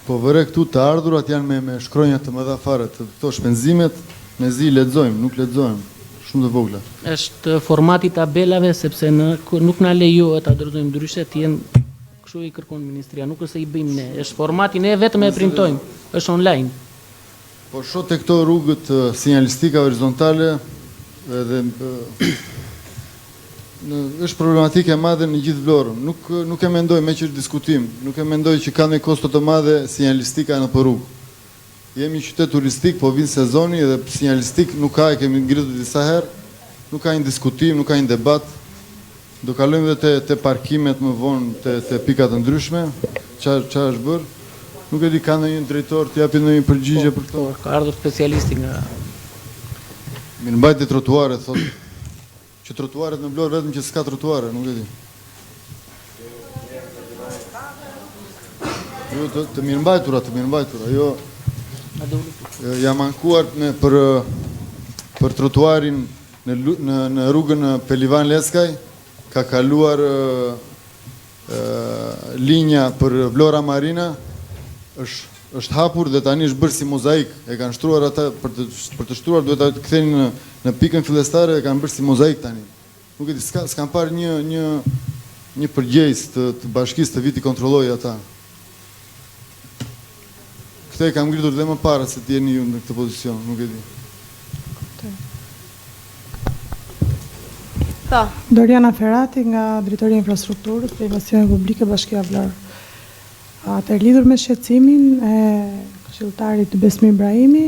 Po vëre këtu të ardhurat janë me shkronja të mëdha fare, të këto shpenzimet, mezi lexojmë, nuk lexojmë, shumë të vogla. Është formati tabelave sepse nuk na lejohet ta dorëzojmë ndryshe, të jenë kështu i kërkon ministria, nuk është se i bëjmë ne. Është formati, ne vetëm e printojmë, është online. Po shoh te këto rrugët sinjalistika horizontale edhe është problematike e madhe në gjithë Vlorën. Nuk e mendoj me që është diskutim, nuk e mendoj që ka një kosto të madhe sinjalistika në për rrugë. Jemi qytet turistik, po vinë sezoni dhe sinjalistik nuk ka, e kemi ngritur disa herë, nuk ka një diskutim, nuk ka një debat. Do kalojmë dhe te parkimet më vonë, te pikat të ndryshme, çfarë është bërë. Nuk e di ka ndonjë drejtor të japi ndonjë përgjigje për këto. Ka ardhur specialisti nga Mirëmbajtje trotuare, thotë. Që trotuaret në Vlorë vetëm që s'ka trotuare, nuk e di. Jo, të mirëmbajtura, jo. Jam ankuar për trotuarin në rrugën Pelivan Leskaj, ka kaluar linja për Vlora Marina, është hapur dhe tani është bërë si mozaik. E kanë shtruar ata, për të shtruar duhet ta kthejnë në pikën fillestare, e kanë bërë si mozaik tani. Nuk e di, s'kan parë një përgjegjës të bashkisë të viti kontrolloi ata. Këtë e kam ngritur dhe më para se të jeni ju në këtë pozicion, nuk e di. Doriana Ferrati nga Drejtoria e Infrastrukturës dhe Investimeneve Publike Bashkia Vlorë. Të lidhur me shqetësimin e këshilltarit Besmir Ibrahimi,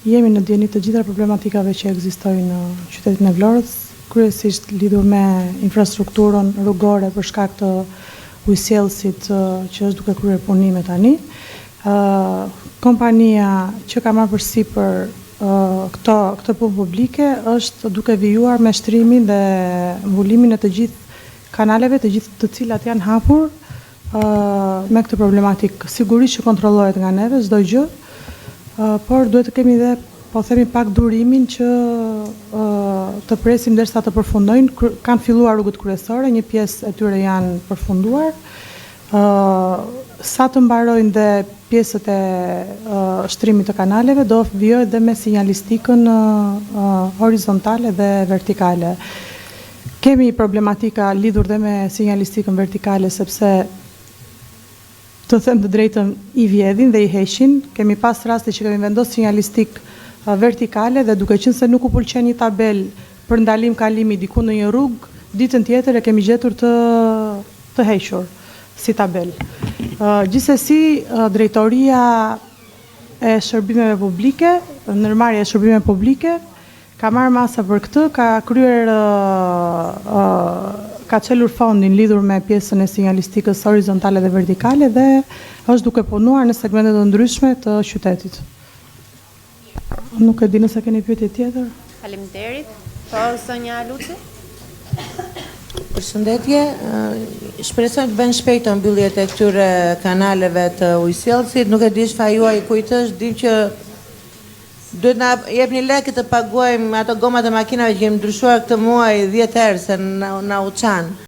jemi në dieni të gjitha problematikave që ekzistojnë në qytetin e Vlorës, kryesisht lidhur me infrastrukturën rrugore për shkak të ujësjellësit që është duke kryer punime tani. Kompania që ka marrë përsipër këtë punë publike është duke vijuar me shtrimin dhe mbulimin e të gjithë kanaleve, të gjithë të cilat janë hapur me këtë problematik. Sigurisht që kontrollohet nga neve çdo gjë, por duhet të kemi dhe, po themi, pak durimin që të presim derisa të përfundojnë. Kanë filluar rrugët kryesore, një pjesë e tyre janë përfunduar. Sa të mbarojnë dhe pjesët e shtrimit të kanaleve, do vijohet dhe me sinjalistikën horizontale dhe vertikale. Kemi problematika lidhur dhe me sinjalistikën vertikale, sepse të them të drejtën, i vjedhin dhe i heshin. Kemi pas raste që kemi vendosur sinjalistik vertikale dhe duke qenë se nuk u pëlqen një tabel për ndalim kalimi diku në një rrugë, ditën tjetër e kemi gjetur të hequr si tabel. Gjithsesi, Drejtoria e Shërbimeve Publike, ndërmarrja e shërbimeve publike, ka marrë masa për këtë, ka çelur fondin lidhur me pjesën e sinjalistikës horizontale dhe vertikale dhe është duke punuar në segmente të ndryshme të qytetit. Nuk e di nëse keni pyetje tjetër. Faleminderit. Po, Sonja Luçi. Përshëndetje, shpresoj të bëjnë shpejt mbylljet e këtyre kanaleve të ujësjellësit. Nuk e di çfarë juaj kujt është, dim që duhet na jepni lekë të paguajmë ato gomat e makinave që kemi ndryshuar këtë muaj 10 herë se na u çan.